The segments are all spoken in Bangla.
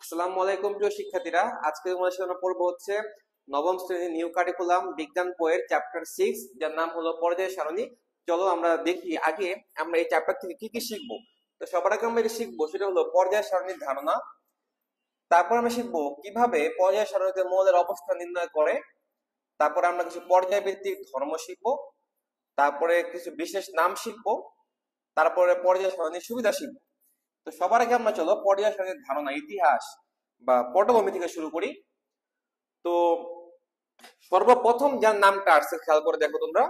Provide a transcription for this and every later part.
আসসালামু আলাইকুম প্রিয় শিক্ষার্থীরা, আজকে তোমাদের সাথে আমরা পড়বো হচ্ছে নবম শ্রেণীর নিউ কারিকুলাম বিজ্ঞান বইয়ের চ্যাপ্টার 6, যার নাম হলো পর্যায় সারণী। চলো আমরা দেখি আগে আমরা এই চ্যাপ্টার থেকে কি কি শিখবো। তো সবার আগে আমরা শিখবো সেটা হলো পর্যায় সারণীর ধারণা। তারপর আমরা শিখবো কিভাবে পর্যায় সারণীতে মৌলের অবস্থান নির্ণয় করে। তারপর আমরা কিছু পর্যায়ভিত্তিক ধর্ম শিখবো। তারপরে কিছু বিশেষ নাম শিখবো। তারপরে পর্যায় সারণীর সুবিধা শিখবো। তো সবার আগে আমরা চলো পর্যায় সারণীর ধারণা, ইতিহাস বা পটভূমি থেকে শুরু করি। তো সর্বপ্রথম যার নামটা আসছে খেয়াল করে দেখো তোমরা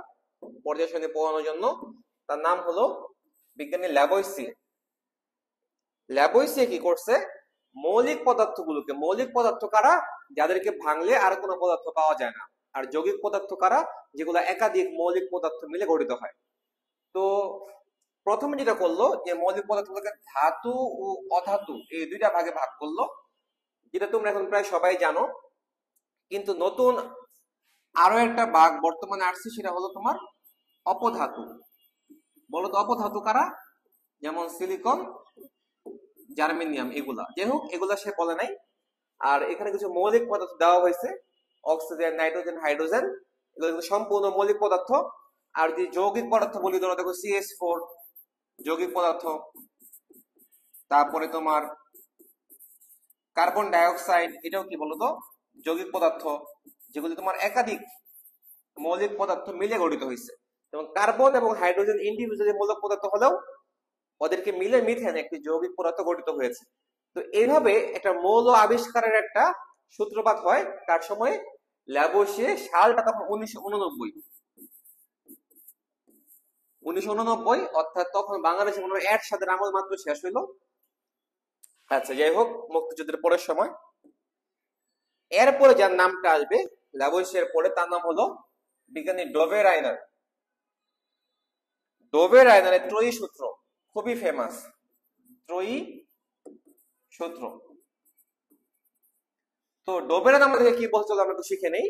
পর্যায় সারণী পড়ানোর জন্য, তার নাম হলো বিজ্ঞানী ল্যাভোইসিয়ে। ল্যাভোইসিয়ে কি করছে, মৌলিক পদার্থগুলোকে, মৌলিক পদার্থ কারা, যাদেরকে ভাঙলে আর কোনো পদার্থ পাওয়া যায় না, আর যৌগিক পদার্থ কারা, যেগুলো একাধিক মৌলিক পদার্থ মিলে গঠিত হয়। তো প্রথমে যেটা করলো যে মৌলিক পদার্থগুলোকে ধাতু ও অধাতু এই দুইটা ভাগে ভাগ করলো, যেটা তোমরা এখন প্রায় সবাই জানো। কিন্তু নতুন আরো একটা ভাগ বর্তমানে আসছে, সেটা হলো তোমার অপধাতু। বলো তো অপধাতু কারা? যেমন সিলিকন, জার্মেনিয়াম, এগুলা। যাই হোক, এগুলা সে বলে নাই। আর এখানে কিছু মৌলিক পদার্থ দেওয়া হয়েছে, অক্সিজেন, নাইট্রোজেন, হাইড্রোজেন, এগুলো সম্পূর্ণ মৌলিক পদার্থ। আর যে যৌগিক পদার্থ বলি, তোমরা দেখো CH4 যৌগিক পদার্থ। তারপরে তোমার কার্বন ডাইঅক্সাইড, এটাও কি বলতো যৌগিক পদার্থ, যেগুলি তোমার একাধিক মৌলিক পদার্থ মিলে গঠিত হয়েছে। এবং কার্বন এবং হাইড্রোজেন ইন্ডিভিজুয়ালি মৌলিক পদার্থ হলেও ওদেরকে মিলে মিথেন একটি যৌগিক পদার্থ গঠিত হয়েছে। তো এইভাবে একটা মৌল আবিষ্কারের একটা সূত্রপাত হয় তার সময়। ল্যাভোইসিয়ে, সালটা তখন 1989, অর্থাৎ তখন বাংলাদেশে মনে হয় এরশাদের আমল মাত্র শেষ হইলো। আচ্ছা, যাই হোক, মুক্তিযুদ্ধের পরের সময়। এরপরে যার নামটা আসবে ল্যাভোইসিয়ের পরে, তার নাম হলো বিজ্ঞানী ডোভে রাইনার। ডোভে রাইনারের ত্রয়ী সূত্র খুবই ফেমাস, ত্রয়ী সূত্র। তো ডোভে রাইনার আমাদেরকে কি বলছে আমরা একটু শিখে নেই।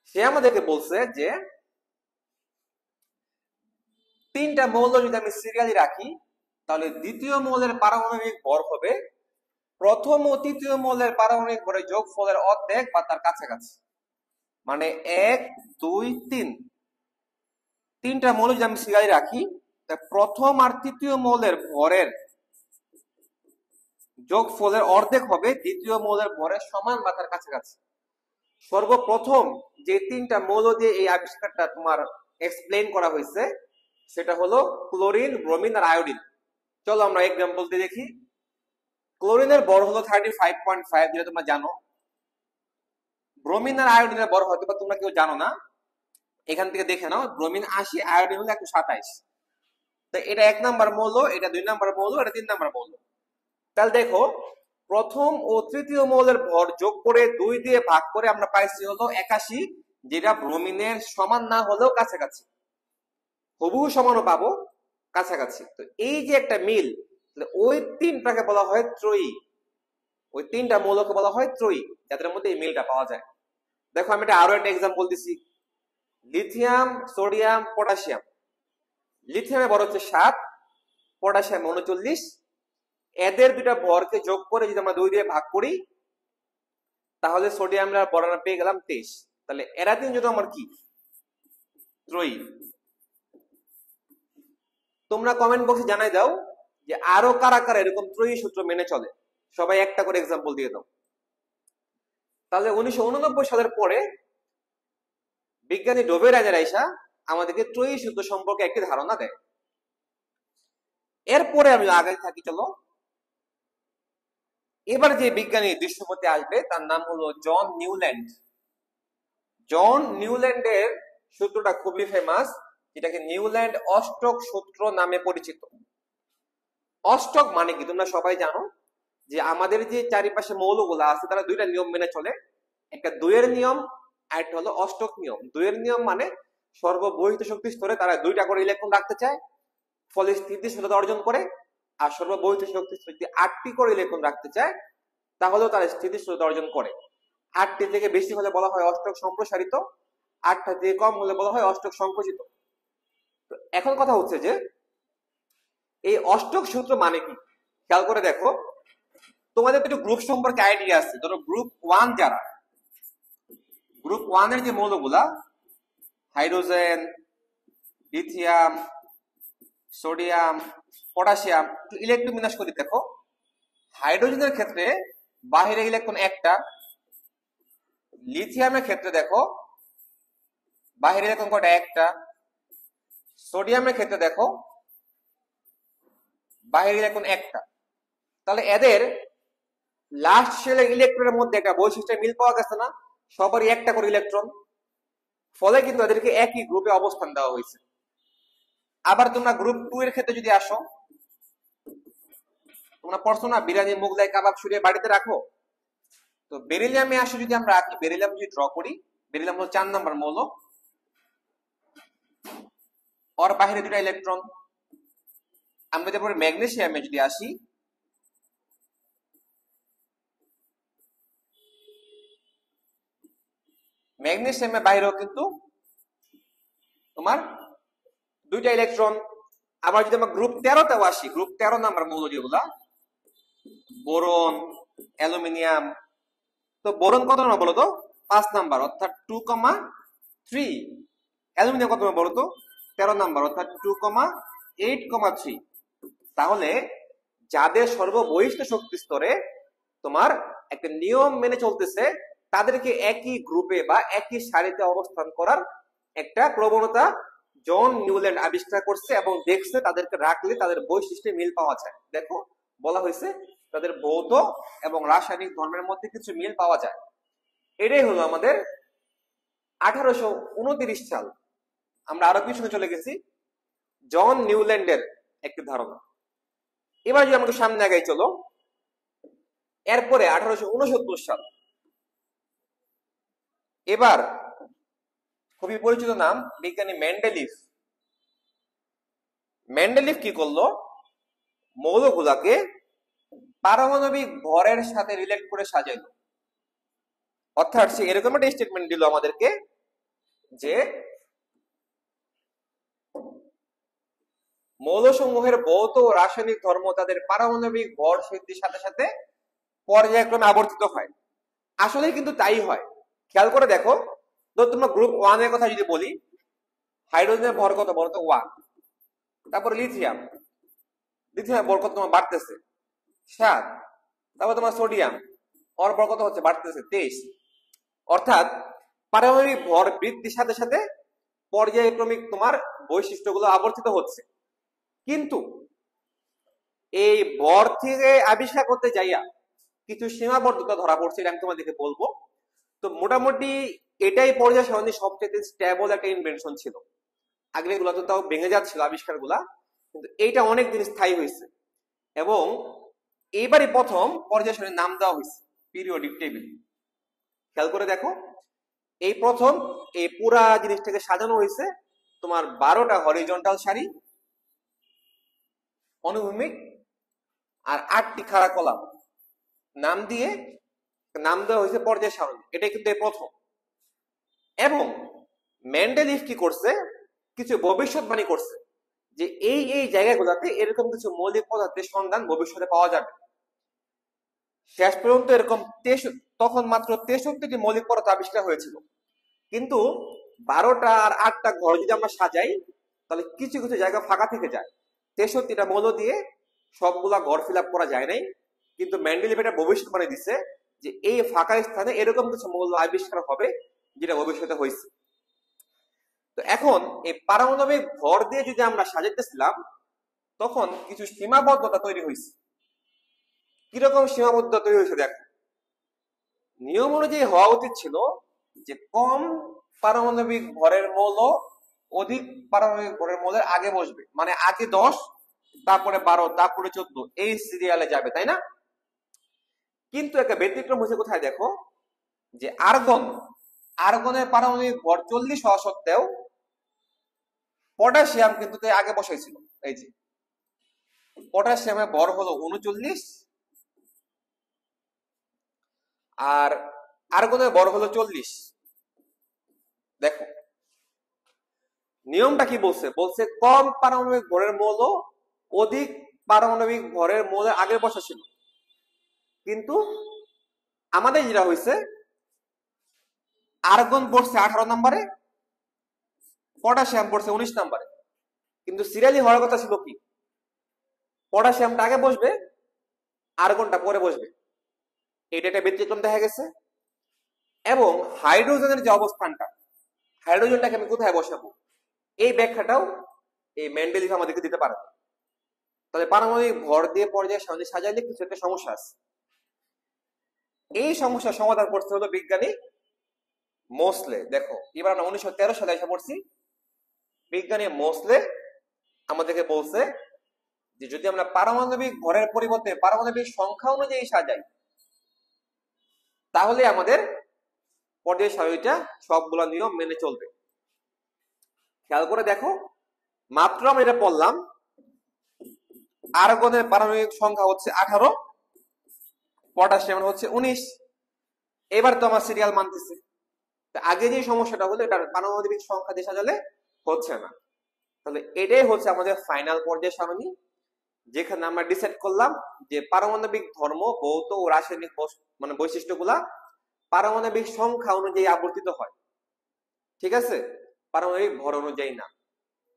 সে আমাদেরকে বলছে যে তিনটা মৌল যদি আমি সিরিয়ালি রাখি, তাহলে দ্বিতীয় মৌলের পারমাণবিক ভর হবে প্রথম ও তৃতীয় মৌলের পারমাণবিক ভরের যোগফলের অর্ধেক বা তার কাছাকাছি। মানে 1, 2, 3, তিনটা মৌল যদি আমি সিরিয়ালি রাখি, প্রথম আর তৃতীয় মৌলের ভরের যোগফলের অর্ধেক হবে দ্বিতীয় মৌলের ভরের সমান বা তার কাছাকাছি। সর্বপ্রথম যে তিনটা মৌল দিয়ে এই আবিষ্কারটা তোমার এক্সপ্লেইন করা হয়েছে, সেটা হলো ক্লোরিন, ব্রোমিন আর আয়োডিন। চলো আমরা এক্সাম্পল দিয়ে দেখি। ক্লোরিনের ভর হলো 35.5, যেটা তোমরা জানো। ব্রোমিন আর আয়োডিনের ভর হয়তো তোমরা কেউ জানো না, এখান থেকে দেখে নাও। ব্রোমিন 80, আয়োডিন হলো 127। তো এটা 1 নাম্বার মৌল, এটা 2 নাম্বার মৌল, এটা 3 নাম্বার মৌল। তাহলে দেখো, প্রথম ও তৃতীয় মৌলের ভর যোগ করে 2 দিয়ে ভাগ করে আমরা পাইছি হলো 81, যেটা ব্রোমিনের সমান না হলেও কাছাকাছি। হুবহু সমানও পাবো, কাছাকাছি। তো এই যে একটা মিল, ওই তিনটাকে বলা হয় ত্রয়ী। ওই তিনটা মৌলকে বলা হয় ত্রয়ী, যাদের মধ্যে এই মিলটা পাওয়া যায়। দেখো, আমি এটা আরো একটা এক্সাম্পল দিছি। Lithium, sodium, potassium. লিথিয়ামের ভর হচ্ছে 7, পটাশিয়াম 39। এদের দুটা ভরকে যোগ করে যদি আমরা 2 দিয়ে ভাগ করি, তাহলে সোডিয়ামের ভর আমরা পেয়ে গেলাম 23। তাহলে এরা তিনজন আমার কি ত্রয়ী। তোমরা কমেন্ট বক্সে জানাই দাও যে আরো কারা কারা এরকম ত্রয়ী সূত্র মেনে চলে। সবাই একটা করে এক্সাম্পল দিয়ে দাও। তাহলে 1989 সালের পরে বিজ্ঞানী ডোভে রাইনার আইসা আমাদেরকে ত্রয়ী সূত্র সম্পর্কে একটি ধারণা দেয়। এরপরে আমি আগে থাকি, চলো এবার যে বিজ্ঞানী দৃশ্যপথে আসবে তার নাম হলো জন নিউল্যান্ড। জন নিউল্যান্ডের সূত্রটা খুবই ফেমাস, যেটাকে নিউল্যান্ড অষ্টক সূত্র নামে পরিচিত। অষ্টক মানে কি তোমরা সবাই জানো, যে আমাদের যে চারিপাশে মৌলগুলো আছে তারা দুইটা নিয়ম মেনে চলে। একটা 2 এর নিয়ম, আর একটা হলো অষ্টক নিয়ম। 2 এর নিয়ম মানে সর্ববহিত শক্তি স্তরে তারা 2টা করে ইলেকট্রন রাখতে চায়, ফলে স্থিতিশীলতা অর্জন করে। আর সর্ববহিত শক্তি যদি 8টি করে ইলেকট্রন রাখতে চায়, তাহলেও তারা স্থিতিশীলতা অর্জন করে। 8টি থেকে বেশি হলে বলা হয় অষ্টক সম্প্রসারিত, 8টা থেকে কম হলে বলা হয় অষ্টক সংকুচিত। এখন কথা হচ্ছে যে এই অষ্টক সূত্র মানে কি, খেয়াল করে দেখো। তোমাদের একটু গ্রুপ সম্পর্কে আইডিয়া আছে। ধরো গ্রুপ 1 যারা, গ্রুপ 1 এর যে মৌলগুলা hydrogen, lithium, sodium, potassium, electron বিন্যাস করে দেখো। হাইড্রোজেনের ক্ষেত্রে বাহিরে ইলেকট্রন একটা, লিথিয়ামের ক্ষেত্রে দেখো বাহিরে ইলেকট্রন কয়টা? একটা। সোডিয়ামের ক্ষেত্রে দেখো বাহিরে ইলেকট্রন একটা। তাহলে এদের লাস্ট শেলের ইলেকট্রনের মধ্যে একটা বৈশিষ্ট্যের মিল পাওয়া গেছে না? সবারই একটা করে ইলেকট্রন, ফলে কিন্তু এদেরকে একই গ্রুপে অবস্থান দেওয়া হয়েছে। আবার তোমরা গ্রুপ 2 এর ক্ষেত্রে যদি আসো, তোমরা পড়ছো না বিরিয়ানি, মোগলাই, কাবাব সরিয়ে বাড়িতে রাখো। তো বেরিলিয়ামে আসে যদি আমরা রাখি, বেরিলিয়াম যদি ড্র করি, বেরিলিয়াম হলো 4 নম্বর মৌল, ওর বাহিরে দুটা ইলেকট্রন। আমরা তারপরে ম্যাগনেসিয়ামে যদি আসি, ম্যাগনেসিয়ামের বাইরেও কিন্তু তোমার দুইটা ইলেকট্রন। আবার যদি আমরা গ্রুপ 13তেও আসি, গ্রুপ 13 নাম্বার মৌল যেগুলা, বোরন, অ্যালুমিনিয়াম। তো বোরন কত নম্বর বলো তো? 5 নাম্বার, অর্থাৎ 2,3। অ্যালুমিনিয়াম কত নম্বর বলো তো? 13 নাম্বার, অর্থাৎ 2,8,3। তাহলে যাদের সর্ববহিষ্ঠ শক্তি স্তরে তোমার একটা নিয়ম মেনে চলতেছে, তাদেরকে একই গ্রুপে বা একই সারিতে অবস্থান করার একটা প্রবণতা জন নিউল্যান্ড আবিষ্কার করছে এবং দেখছে তাদেরকে রাখলে তাদের বৈশিষ্ট্যে মিল পাওয়া যায়। দেখো বলা হয়েছে তাদের ভৌত এবং রাসায়নিক ধর্মের মধ্যে কিছু মিল পাওয়া যায়। এটাই হলো আমাদের 1829 সাল। আমরা আরো পিছনে চলে গেছি, জন নিউল্যান্ডের একটি ধারণা। এবার যদি আমাকে সামনে আগাই চলো, এরপরে 1869 সাল। এবার খুবই পরিচিত নাম, বিজ্ঞানী মেন্ডেলিফ। মেন্ডেলিফ কি করলো? মৌলগুলাকে পারমাণবিক ভরের সাথে রিলেট করে সাজাইলো। অর্থাৎ সে এরকম একটা স্টেটমেন্ট দিল আমাদেরকে যে মৌলসমূহের ভৌত ও রাসায়নিক ধর্ম তাদের পারমাণবিক ভর বৃদ্ধির সাথে সাথে পর্যায়ক্রমে আবর্তিত হয়। আসলে কিন্তু তাই হয়। খেয়াল করে দেখো, তো তোমরা গ্রুপ 1 এর কথা যদি বলি, হাইড্রোজেনের ভর কত বলো তো? 1। তারপরে লিথিয়াম, লিথিয়াম ভর কত তোমার বাড়তেছে? 7। তারপর তোমার সোডিয়াম, ওর ভর কত হচ্ছে? বাড়তেছে 23। অর্থাৎ পারমাণবিক ভর বৃদ্ধির সাথে সাথে পর্যায়ক্রমিক তোমার বৈশিষ্ট্যগুলো আবর্তিত হচ্ছে। কিন্তু এই ভর থেকে আবিষ্কার করতে যাইয়া কিছু সীমাবদ্ধতা ধরা পড়ছে, এটা আমি তোমাদেরকে বলবো। তো মোটামুটি এটাই পর্যায় সারণীর সবচেয়ে স্টেবল একটা ইনভেনশন ছিল। আগে এগুলো তো তাও ভেঙে যাচ্ছিল আবিষ্কার গুলা, কিন্তু এইটা অনেকদিন স্থায়ী হয়েছে। এবং এইবারই প্রথম পর্যায় সারণীর নাম দেওয়া হয়েছে পিরিয়ডিক টেবিল। খেয়াল করে দেখো, এই প্রথম এই পুরা জিনিসটাকে সাজানো হয়েছে তোমার 12টা হরিজন্টাল সারি, অনুভূমিক, আর 8টি খাড়া কলাম নাম দিয়ে নাম দেওয়া হয়েছে পর্যায় সারণী। এটাই কিন্তু এই প্রথম। এবং মেন্ডেলিফ কি করছে? কিছু ভবিষ্যৎবাণী করছে যে এই এই জায়গাগুলোতে এরকম কিছু মৌলিক পদার্থের সন্ধান ভবিষ্যতে পাওয়া যাবে। শেষ পর্যন্ত এরকম তখন মাত্র 63টি মৌলিক পদার্থ আবিষ্কার হয়েছিল। কিন্তু 12টা আর 8টা ঘর যদি আমরা সাজাই, তাহলে কিছু কিছু জায়গা ফাঁকা থেকে যায়। 63টা মৌল দিয়ে সবগুলা ঘর ফিল আপ করা যায় নাই। কিন্তু মেন্ডেলিফ এটা ভবিষ্যৎবাণী দিচ্ছে যে এই ফাঁকা স্থানে এরকম কিছু মৌল আবিষ্কার হবে, যেটা ভবিষ্যতে হয়েছে। তো এখন এই পারমাণবিক ভর দিয়ে যদি আমরা সাজাইতেছিলাম, তখন কিছু সীমাবদ্ধতা তৈরি হয়েছে। কিরকম সীমাবদ্ধতা তৈরি হয়েছে দেখো। নিয়ম অনুযায়ী হওয়া উচিত ছিল যে কম পারমাণবিক ভরের মৌল অধিক পারমাণবিক ভরের মৌলের আগে বসবে, মানে আগে 10, তারপরে 12, তারপরে 14, এই সিরিয়ালে যাবে, তাই না? কিন্তু একটা ব্যতিক্রম হয়েছে কোথায় দেখো, যে আর্গনের পারমাণবিক ভর 40 হওয়া সত্ত্বেও পটাশিয়াম কিন্তু আগে বসাইছিল। এই যে পটাশিয়ামের ভর হলো 39, আর আর্গনের ভর হলো 40। দেখো নিয়মটা কি বলছে? বলছে কম পারমাণবিক ভরের মৌল অধিক পারমাণবিক ভরের মৌলের আগে বসা ছিল। কিন্তু আমাদের যেটা হয়েছে, আর্গন পড়ছে 18 নম্বরে, পটাশিয়াম পড়ছে 19 নম্বরে। কিন্তু সিরিয়ালি হওয়ার কথা ছিল কি, পটাশিয়ামটা আগে বসবে, আর্গনটা পরে বসবে। এটা একটা ব্যতিক্রম দেখা গেছে। এবং হাইড্রোজেনের যে অবস্থানটা, হাইড্রোজেনটাকে আমি কোথায় বসাবো, এই ব্যাখ্যাটাও এই মেন্ডেলিভ আমাদেরকে দিতে পারে। তাহলে পারমাণবিক ভর দিয়ে পর্যায়ে সাজাইলে কিছু একটা সমস্যা আছে। এই সমস্যার সমাধান করতে হলো বিজ্ঞানী মোসলে। দেখো, এবার আমরা 1913 সালে এসে পড়ছি। বিজ্ঞানী মোসলে আমাদেরকে বলছে যে যদি আমরা পারমাণবিক ভরের পরিবর্তে পারমাণবিক সংখ্যা অনুযায়ী সাজাই, তাহলে আমাদের পর্যায় সারণীটা সবগুলো নিয়ম মেনে চলবে। খেয়াল করে দেখো, মাত্র আমরা এটা পড়লাম, আর্গনের পারমাণবিক সংখ্যা হচ্ছে 18, পটাশিয়াম হচ্ছে 19। এবার তো আমার সিরিয়াল মানতেছে। আগে যে সমস্যাটা হলো, এটা পারমাণবিক সংখ্যা দিয়ে সাজালে হচ্ছে না। তাহলে এটাই হচ্ছে আমাদের ফাইনাল পর্যায় সারণী, যেখানে আমরা ডিসাইড করলাম যে পারমাণবিক ধর্ম, ভৌত ও রাসায়নিক মানে বৈশিষ্ট্যগুলা পারমাণবিক সংখ্যা অনুযায়ী আবর্তিত হয়, ঠিক আছে, পারমাণবিক ভর অনুযায়ী না।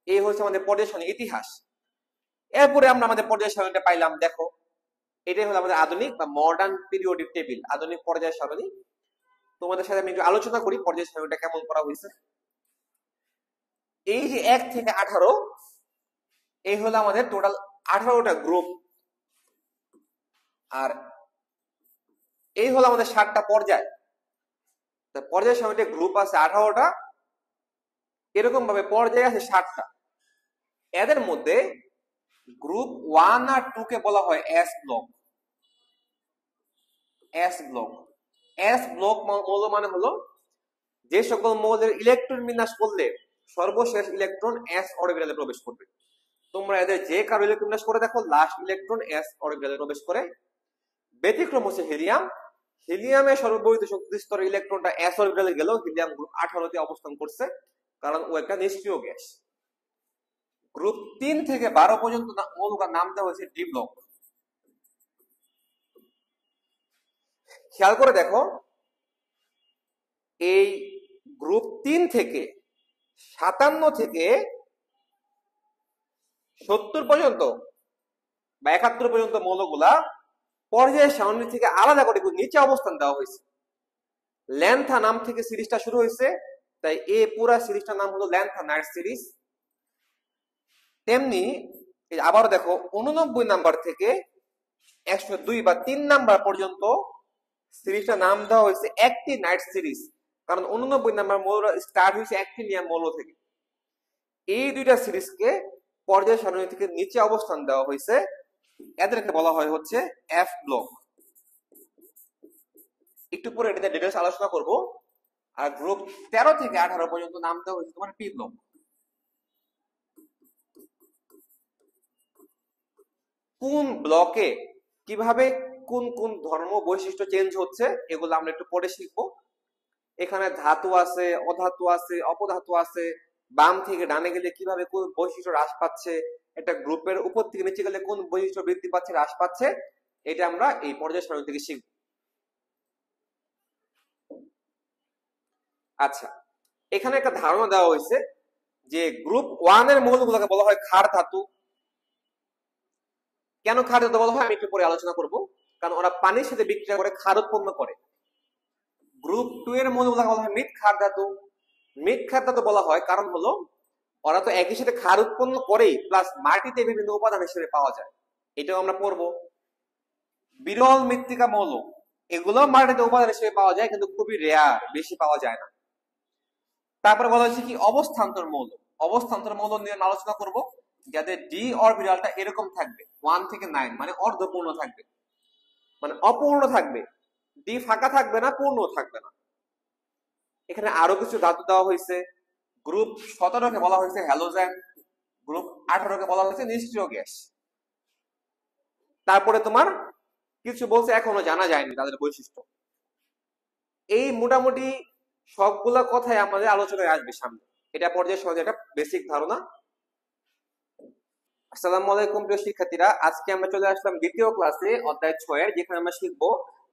এই হচ্ছে আমাদের পর্যায় সারণীর ইতিহাস। এরপরে আমরা আমাদের পর্যায় সারণীটা পাইলাম। দেখো, এটাই হলো আমাদের আধুনিক বা মডার্ন পিরিয়ডিক টেবিল, আধুনিক পর্যায় সারণী। তোমাদের সাথে আমি একটু আলোচনা করি পর্যায় সারণীটা কেমন করা হয়েছে। এই যে 1 থেকে 18, এই হলো আমাদের টোটাল 18টা গ্রুপ। আর এই হলো আমাদের 7টা পর্যায়। পর্যায় সারণীতে গ্রুপ আছে 18টা, এরকম ভাবে পর্যায় আছে 7টা। এদের মধ্যে গ্রুপ 1 আর 2 কে বলা হয় S block. S block, S block মৌল মানে হলো যে সকল মৌলের ইলেকট্রন বিন্যাস করলে সর্বশেষ ইলেকট্রন এস অরবিটালে প্রবেশ করবে। তোমরা এদের যে কারো ইলেকট্রন বিন্যাস করে দেখো, লাস্ট ইলেকট্রন এস অরবিটালে প্রবেশ করে। ব্যতিক্রম হচ্ছে হিলিয়াম। হিলিয়ামের সর্ববহিত শক্তি স্তরের ইলেকট্রনটা এস অরবিটালে গেলেও হিলিয়াম গ্রুপ 18 তে অবস্থান করছে, কারণ ও একটা নিষ্ক্রিয় গ্যাস। গ্রুপ 3 থেকে 12 পর্যন্ত মৌলগুলোর নাম দেওয়া হয়েছে ডি ব্লক। খেয়াল করে দেখো, এই গ্রুপ 3 থেকে 57 থেকে 70 পর্যন্ত বা 71 পর্যন্ত মৌলগুলা পর্যায় সারণী থেকে আলাদা করে নিচে অবস্থান দেওয়া হয়েছে। ল্যান্থা নাম থেকে সিরিজটা শুরু হয়েছে, তাই এই পুরা সিরিজটার নাম হলো ল্যান্থা নাইট সিরিজ। তেমনি আবার দেখো, 89 নাম্বার থেকে 102 বা 3 নাম্বার পর্যন্ত সিরিজটার নাম দেওয়া হয়েছে একটি নাইট সিরিজ, কারণ 89 নাম্বার মৌল স্টার্ট হয়েছে অ্যাক্টিনিয়াম মৌল থেকে। এই দুইটা সিরিজকে পর্যায় সারণী থেকে নিচে অবস্থান দেওয়া হয়েছে, এদেরকে বলা হয় হচ্ছে এফ ব্লক। একটু পরে এটাতে ডিটেইলস আলোচনা করব। আর গ্রুপ 13 থেকে 18 পর্যন্ত নাম দেওয়া হয়েছে তোমার পি ব্লক। কোন ব্লকে কিভাবে কোন কোন ধর্ম বৈশিষ্ট্য চেঞ্জ হচ্ছে, এগুলো আমরা একটু পরে শিখবো। এখানে ধাতু আছে, অধাতু আছে, অপধাতু আছে, বাম থেকে ডানে গেলে কিভাবে কোন বৈশিষ্ট্য হ্রাস পাচ্ছে, একটা গ্রুপের উপর থেকে নিচে গেলে কোন বৈশিষ্ট্য বৃদ্ধি পাচ্ছে, হ্রাস পাচ্ছে, এটা আমরা এই পর্যায় সারণী থেকে শিখব। আচ্ছা, এখানে একটা ধারণা দেওয়া হয়েছে যে গ্রুপ 1 এর মৌলগুলোকে বলা হয় ক্ষার ধাতু। কেন ক্ষার ধাতু বলা হয় আমি একটু পরে আলোচনা করব, কারণ ওরা পানির সাথে বিক্রিয়া করে ক্ষার উৎপন্ন করে। গ্রুপ 2 এর মৌলগুলোকে বলা হয় মৃৎ ক্ষার ধাতু। মৃৎ ক্ষার ধাতু বলা হয় কারণ হলো ওরা তো একই সাথে ক্ষার উৎপন্ন করেই, প্লাস মাটিতে বিভিন্ন উপাদান হিসেবে পাওয়া যায়, এটাও আমরা পড়বো। বিরল মৃত্তিকা মৌল, এগুলো মাটিতে উপাদান হিসেবে পাওয়া যায়, কিন্তু খুবই রেয়ার, বেশি পাওয়া যায় না। তারপরে বলা হয়েছে কি অবস্থান্তর মৌল। অবস্থান্তর মৌল নিয়ে আলোচনা করব, যাদের ডি অরবিটালটা এরকম থাকবে 1 থেকে 9, মানে অর্ধপূর্ণ থাকবে, মানে অপূর্ণ থাকবে, ডি ফাঁকা থাকবে না, পূর্ণ থাকবে না। এখানে আরো কিছু ধাতু দেওয়া হয়েছে। গ্রুপ 17 কে বলা হয়েছে হ্যালোজেন, গ্রুপ 18 কে বলা হয়েছে নিষ্ক্রিয় গ্যাস। তারপরে তোমার কিছু বলছে এখনো জানা যায়নি তাদের বৈশিষ্ট্য। এই মোটামুটি সবগুলা কথাই আমাদের আলোচনায় আসবে সামনে। এটা পর্যায়ে সহজে একটা বেসিক ধারণা। আসসালামু আলাইকুম প্রিয় শিক্ষার্থীরা, আজকে আমরা চলে আসলাম দ্বিতীয় ক্লাসে অধ্যায় 6 এর, যেখানে আমরা শিখবো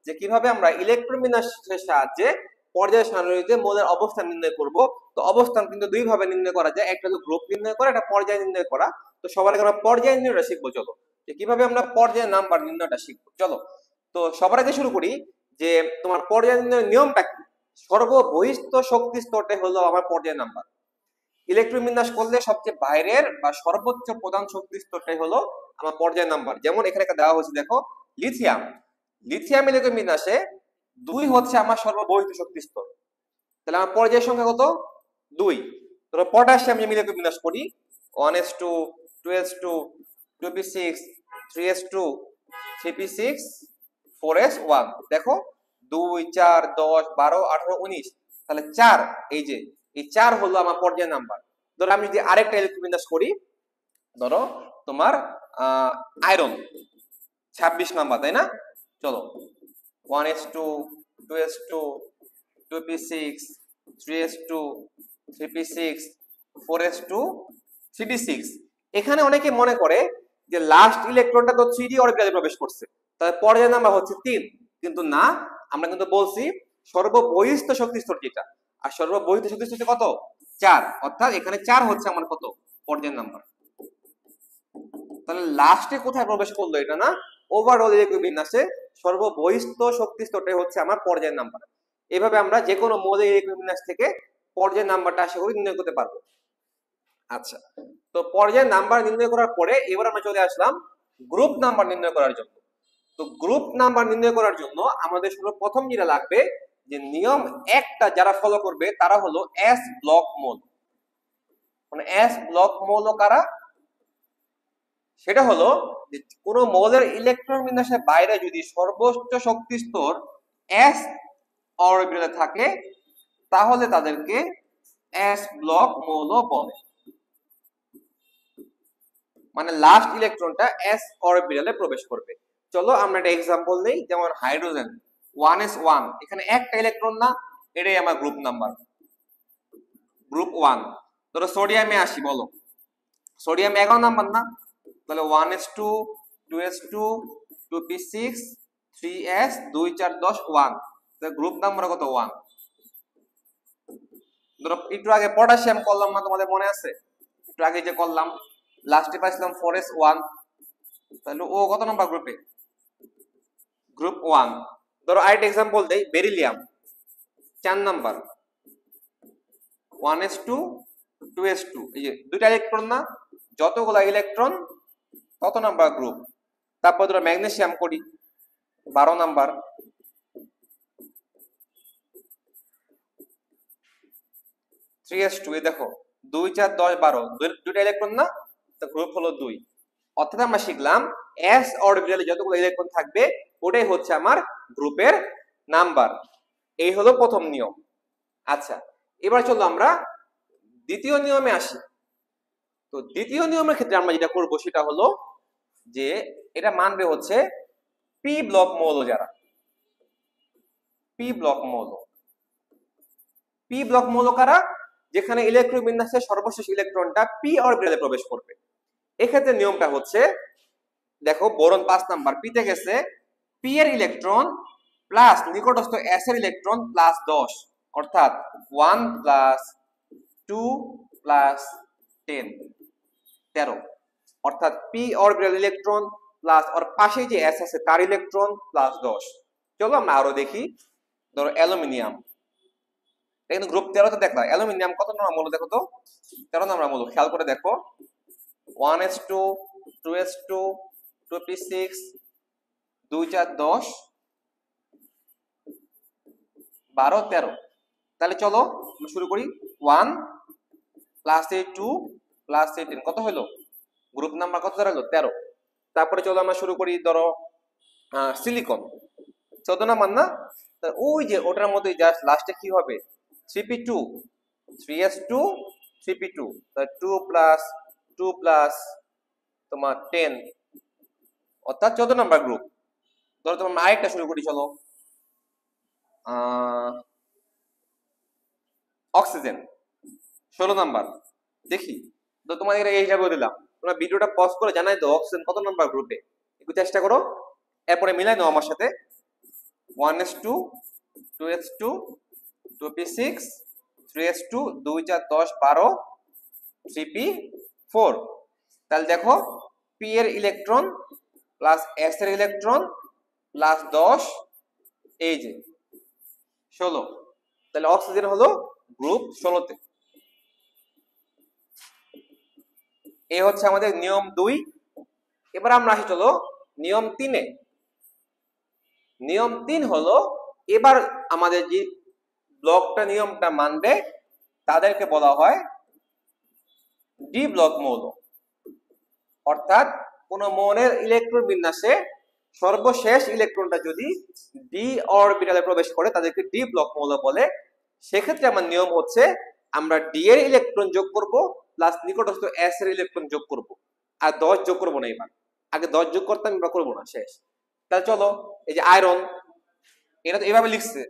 যে কিভাবে আমরা ইলেকট্রোবিন্যাসের সাহায্যে পর্যায় সারণীতে মৌলের অবস্থান নির্ণয় করব। তো অবস্থান কিন্তু দুই ভাবে নির্ণয় করা যায়, একটা হলো গ্রুপ নির্ণয় করা, একটা পর্যায় নির্ণয় করা। তো সবার আগে আমরা পর্যায় নির্ণয়টা শিখবো। চলো, যে কিভাবে আমরা পর্যায় নাম্বার নির্ণয়টা শিখবো। চলো, তো সবার আগে শুরু করি যে তোমার পর্যায় নির্ণয়ের নিয়মটা কি। সর্ববহিস্থ শক্তি স্তরটাই হলো আমার পর্যায় নাম্বার। ইলেকট্রন বিন্যাস করলে সবচেয়ে বাইরের বা সর্বোচ্চ প্রধান শক্তি স্তরটাই হলো আমার পর্যায় নাম্বার। যেমন এখানে একটা দেওয়া হয়েছে, দেখো লিথিয়াম। লিথিয়াম ইলেকট্রন বিন্যাসে 2 হচ্ছে আমার সর্ববহিস্থ শক্তি স্তর। তাহলে আমার পর্যায়ের সংখ্যা কত? 2। ধরো পটাশিয়াম যে ইলেকট্রন বিন্যাস করি 1s2 2s2 2p6 3s2 3p6 4s1। দেখো 2 4 10 12 18 19, তাহলে 4। এই যে এই 4 হলো আমার পর্যায় নাম্বার। ধরো আমি যদি আরেকটা ইলেকট্রন বিন্যাস করি, ধরো তোমার আয়রন 26 নাম্বার, তাই না? চলো 1s2 2s2 2p6 3s2 3p6 4s2 3p6। এখানে অনেকে মনে করে যে লাস্ট ইলেকট্রনটা তো 3d অরবিটালে প্রবেশ করছে, তাহলে পর্যায় নাম্বার হচ্ছে 3। কিন্তু না, আমরা কিন্তু বলছি সর্ববহিস্থ শক্তি স্তর যেটা, আর সর্ববহিস্থ শক্তি স্তর কত? 4। অর্থাৎ এখানে 4 হচ্ছে আমার কত? পর্যায় নাম্বার। তাহলে লাস্টে কোথায় প্রবেশ করলো এটা না, ওভারঅল ইলেকট্রন বিন্যাসে সর্ববহিস্থ শক্তি স্তরটাই হচ্ছে আমার পর্যায় নাম্বার। এভাবে আমরা যে কোনো মৌলিক ইলেকট্রন বিন্যাস থেকে পর্যায় নাম্বারটা আশা করি নির্ণয় করতে পারবো। আচ্ছা, তো পর্যায় নাম্বার নির্ণয় করার পরে এবার আমরা চলে আসলাম গ্রুপ নাম্বার নির্ণয় করার জন্য। তো গ্রুপ নাম্বার নির্ণয় করার জন্য আমাদের সর্বপ্রথম যেটা লাগবে, যে নিয়ম একটা যারা ফলো করবে তারা হলো এস ব্লক মৌল। মানে এস ব্লক মৌল কারা? সেটা হলো যে কোন মৌলের ইলেকট্রন বিন্যাসের বাইরে যদি সর্বোচ্চ শক্তি স্তর এস অরবিটালে থাকে, তাহলে তাদেরকে এস ব্লক মৌল বলে। মানে লাস্ট ইলেকট্রনটা এস অরবিটালে প্রবেশ করবে। চলো আমরা একটা এক্সাম্পল নেই, যেমন হাইড্রোজেন 1s1, এখানে একটা ইলেকট্রন না, এটাই আমার গ্রুপ নাম্বার, গ্রুপ 1। ধরো সোডিয়ামে আসি, বলো সোডিয়াম 11 নাম্বার না, তাহলে 1s2 2s2 2p6 3s 2 4 10 1, তাহলে গ্রুপ নাম্বার কত? 1। ধরো একটু আগে পটাশিয়াম করলাম না, তোমাদের মনে আছে? একটু আগে যে করলাম, লাস্টে পাইছিলাম 4s1, তাহলে ও কত নাম্বার গ্রুপে? গ্রুপ 1। ধরো আরেকটা এক্সাম্পল দেই, বেরিলিয়াম 4 নাম্বার 1s2 2s2, এই যে দুইটা ইলেকট্রন না, যতগুলা ইলেকট্রন তত নাম্বার গ্রুপ। তারপর ধরো ম্যাগনেসিয়াম করি 12 নাম্বার 3s2, এই দেখো 2 4 10 12, দুইটা ইলেকট্রন না, তো গ্রুপ হলো 2। অর্থাৎ আমরা শিখলাম এস অরবিটালে যতগুলো ইলেকট্রন থাকবে ওটাই হচ্ছে আমার গ্রুপের নাম্বার। এই হলো প্রথম নিয়ম। আচ্ছা, এবার চলো আমরা দ্বিতীয় নিয়মে আসি। তো দ্বিতীয় নিয়মের ক্ষেত্রে আমরা যেটা করব সেটা হলো যে এটা মানবে হচ্ছে পি ব্লক মৌল। যারা পি ব্লক মৌল, পি ব্লক মৌল কারা? যেখানে ইলেকট্রন বিন্যাসের সর্বশেষ ইলেকট্রনটা পি অরবিটালে প্রবেশ করবে। এক্ষেত্রে নিয়মটা হচ্ছে, দেখো বোরন 5 নাম্বার, পিতে গেছে পি এর ইলেকট্রন প্লাস নিকটস্থ এস এর ইলেকট্রন প্লাস 10, অর্থাৎ 1 প্লাস 2 প্লাস 10 13, অর্থাৎ পি অরবিটাল ইলেকট্রন প্লাস ওর পাশে যে এস আছে তার ইলেকট্রন প্লাস 10। চলো আমরা আরো দেখি। ধরো অ্যালুমিনিয়াম, এটা কিন্তু গ্রুপ 13 তে দেখলা। অ্যালুমিনিয়াম কত নম্বর মৌল দেখো তো? 13 নম্বর মৌল। খেয়াল করে দেখো 1s2 2s2 2p6 2 4 10 12 13। তাহলে চলো আমরা শুরু করি। 1 প্লাস 2 প্লাস 10, কত হলো? গ্রুপ নাম্বার কত দাঁড়ালো? 13। তারপরে চলো আমরা শুরু করি। ধরো সিলিকন 14 নাম্বার না, ওই যে ওটার মধ্যে জাস্ট লাস্টে কি হবে? 3p2 3s2 3p2, 2 plus 2 plus তোমার 10, অর্থাৎ 14 নাম্বার গ্রুপ। ধরো তোমার আরেকটা শুরু করি, চলো অক্সিজেন 16 নাম্বার। দেখি তো তোমাদের এই হিসাবে দিলাম তোমরা ভিডিওটা পজ করে জানাই দাও অক্সিজেন কত নাম্বার গ্রুপে, একটু চেষ্টা করো, এরপরে মিলাই নাও আমার সাথে। 1s2 2s2 2p6 3s2 2 4 10 12 3p4। তাহলে দেখো পি এর ইলেকট্রন প্লাস এস এর ইলেকট্রন প্লাস 10 এই যে 16, তাহলে অক্সিজেন হলো গ্রুপ 16 তে। এই হচ্ছে আমাদের নিয়ম 2। এবার আমরা আসি চলো নিয়ম 3 এ। নিয়ম 3 হলো এবার আমাদের যে ব্লকটা নিয়মটা মানবে তাদেরকে বলা হয় ডি ব্লক মৌল। অর্থাৎ কোন মৌলের ইলেকট্রন বিন্যাসে সর্বশেষ ইলেকট্রনটা যদি ডি অরবিটালে প্রবেশ করে তাদেরকে ডি ব্লক মৌল বলে। সেক্ষেত্রে আমার নিয়ম হচ্ছে আমরা ডি এর ইলেকট্রন যোগ করব প্লাস নিকটস্থ এস এর ইলেকট্রন যোগ করব, আর 10 যোগ করব না। এবার আগে 10 যোগ করতাম, এবার করব না, শেষ। তাহলে চলো এই যে আয়রন, এটা তো এভাবে লিখছে,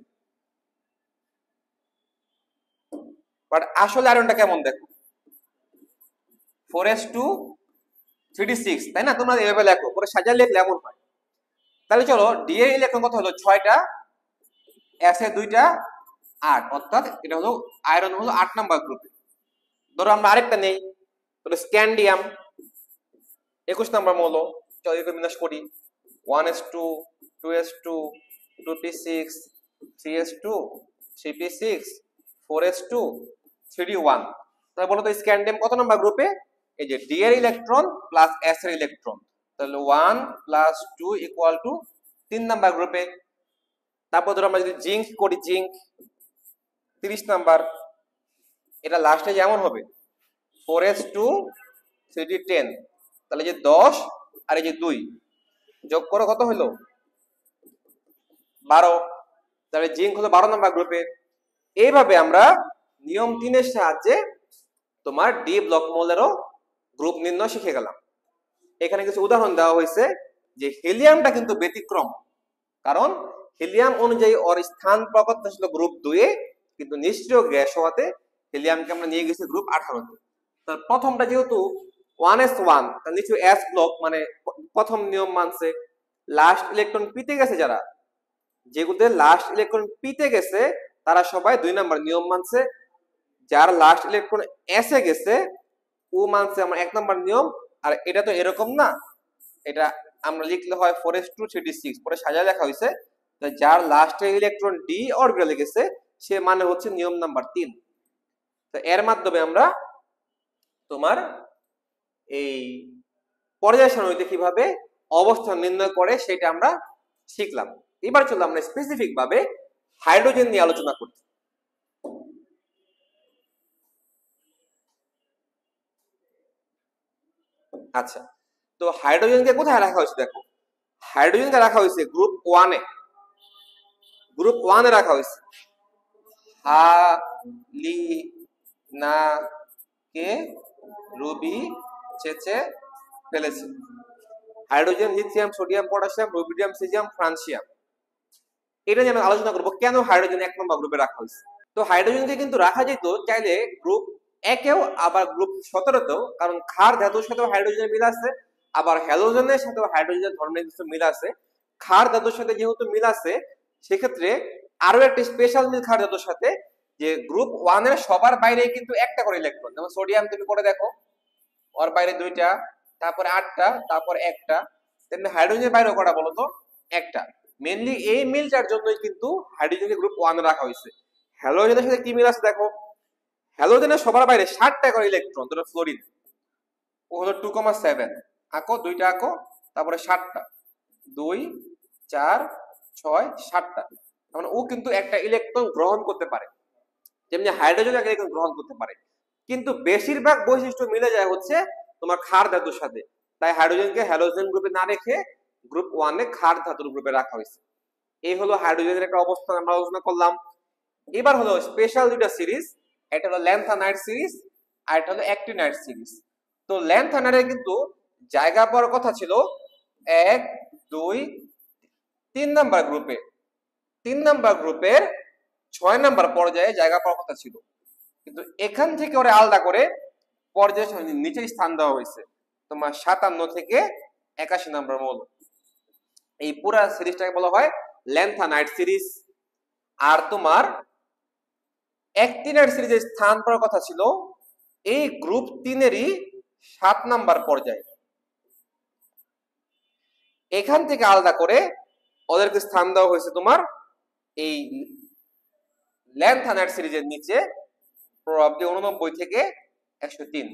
বাট আসলে আয়রনটা কেমন দেখো 4s2 3d6, তাই না? তোমরা এভাবে লেখো, পরে সাজিয়ে লিখলে এমন হয়। তাহলে চলো ডি এর ইলেকট্রন কত হলো 6টা, এস এর 2টা 8, অর্থাৎ এটা হলো আয়রন হলো 8 নাম্বার গ্রুপে। ধরো আমরা আরেকটা নেই, তাহলে স্ক্যান্ডিয়াম 21 নাম্বার মৌল। চলো এগুলো বিন্যাস করি। 1s2 2s2 2p6 3s2 3p6 4s2 3d1। তাহলে বলো তো স্ক্যান্ডিয়াম কত নাম্বার গ্রুপে? এই যে ডি এর ইলেকট্রন প্লাস এস এর ইলেকট্রন, তাহলে 1 প্লাস 2 ইকুয়াল টু 3 নাম্বার গ্রুপে। তারপর ধরো আমরা যদি জিঙ্ক করি, জিঙ্ক 30 নাম্বার, এটা লাস্টে যেমন হবে 4s2 3d10, তাহলে যে 10 আর এই যে 2 যোগ করো কত হলো 12, তাহলে জিঙ্ক হলো 12 নাম্বার গ্রুপে। এইভাবে আমরা নিয়ম 3 এর সাহায্যে তোমার ডি ব্লক মৌলেরও গ্রুপ নির্ণয় শিখে গেলাম। এখানে কিছু উদাহরণ দেওয়া হয়েছে যে হিলিয়ামটা কিন্তু ব্যতিক্রম, কারণ হিলিয়াম অনুযায়ী ওর স্থান প্রকৃত ছিল গ্রুপ 2 এ, কিন্তু নিষ্ক্রিয় গ্যাস হওয়াতে হিলিয়ামকে আমরা নিয়ে গেছি গ্রুপ 18 তে। তার প্রথমটা যেহেতু 1s1, তার নিচে এস ব্লক মানে প্রথম নিয়ম মানছে। লাস্ট ইলেকট্রন পিতে গেছে যারা, যেগুলোতে লাস্ট ইলেকট্রন পিতে গেছে তারা সবাই 2 নাম্বার নিয়ম মানছে। যার লাস্ট ইলেকট্রন এসে গেছে ও মানছে আমার 1 নাম্বার নিয়ম। আর এটা তো এরকম না, এটা আমরা লিখলে হয় 4s2 3d6, পরে সাজায় লেখা হয়েছে যার লাস্টে ইলেকট্রন ডি অরবিটালে গেছে সে মানে হচ্ছে নিয়ম নাম্বার 3। তো এর মাধ্যমে আমরা তোমার এই পর্যায় সারণীতে কিভাবে অবস্থান নির্ণয় করে সেটা আমরা শিখলাম। এবার চলো আমরা স্পেসিফিক ভাবে হাইড্রোজেন নিয়ে আলোচনা করি। আচ্ছা, তো হাইড্রোজেনকে কোথায় রাখা হয়েছে? দেখো হাইড্রোজেনকে রাখা হয়েছে গ্রুপ 1 এ। গ্রুপ 1 এ রাখা হয়েছে। হা লি না কে রুবি চেচে ফেলেছে। Hydrogen, lithium, sodium, potassium, rubidium, caesium, francium, এটা নিয়ে আমি আলোচনা করবো কেন হাইড্রোজেন 1 নম্বর গ্রুপে রাখা হয়েছে। তো হাইড্রোজেনকে কিন্তু রাখা যেত চাইলে গ্রুপ 1 এও, আবার গ্রুপ 17 তেও, কারণ ক্ষার ধাতুর সাথেও হাইড্রোজেনের মিল আছে, আবার হ্যালোজেনের সাথেও হাইড্রোজেনের ধর্মের কিছু মিল আছে। ক্ষার ধাতুর সাথে যেহেতু মিল আছে সেক্ষেত্রে আরো একটা স্পেশাল মিল ক্ষার ধাতুর সাথে, যে গ্রুপ 1 এর সবার বাইরে কিন্তু একটা করে ইলেকট্রন। যেমন সোডিয়াম তুমি করে দেখো, ওর বাইরে 2টা, তারপরে 8টা, তারপরে 1টা। তেমনি হাইড্রোজেনের বাইরেও কটা বলো তো? একটা। মেইনলি এই মিলটার জন্যই কিন্তু হাইড্রোজেনকে গ্রুপ 1 এ রাখা হয়েছে। হ্যালোজেনের সাথে কি মিল আছে দেখো, হ্যালোজেনের সবার বাইরে 60টা করে ইলেকট্রন। ধরো ফ্লোরিন, ও হলো 2,7, আঁকো 2টা আঁকো, তারপরে 60টা, 2 4 6 7টা, মানে ও কিন্তু একটা ইলেকট্রন গ্রহণ করতে পারে, যেমনি হাইড্রোজেন একটা ইলেকট্রন গ্রহণ করতে পারে। কিন্তু বেশিরভাগ বৈশিষ্ট্য মিলে যায় হচ্ছে তোমার ক্ষার ধাতুর সাথে, তাই হাইড্রোজেনকে হ্যালোজেন গ্রুপে না রেখে গ্রুপ 1 এ ক্ষার ধাতুর গ্রুপে রাখা হয়েছে। এই হলো হাইড্রোজেনের একটা অবস্থান আমরা আলোচনা করলাম। এবার হলো স্পেশাল দুইটা সিরিজ, একটা হলো ল্যান্থানাইড সিরিজ আর একটা হলো অ্যাক্টিনাইড সিরিজ। তো ল্যান্থানাইডের কিন্তু জায়গা পাওয়ার কথা ছিল 1 2 3 নাম্বার গ্রুপে। 3 নাম্বার গ্রুপের 6 নাম্বার পর্যায়ে জায়গা পাওয়ার কথা ছিল, কিন্তু এখান থেকে ওরা আলাদা করে পর্যায়ে নিচে স্থান দেওয়া হয়েছে। তোমার 57 থেকে 81 নম্বর মৌল। এই পুরা সিরিজটাকে বলা হয় ল্যান্থানাইট সিরিজ। আর তোমার অ্যাক্টিনাইট সিরিজের স্থান পাওয়ার কথা ছিল এই গ্রুপ 3-এরই 7 নাম্বার পর্যায়ে। এখান থেকে আলাদা করে ওদেরকে স্থান দেওয়া হয়েছে তোমার এই ল্যান্থানাইট সিরিজের নিচে, প্রবাবিলিটি 89 থেকে 103।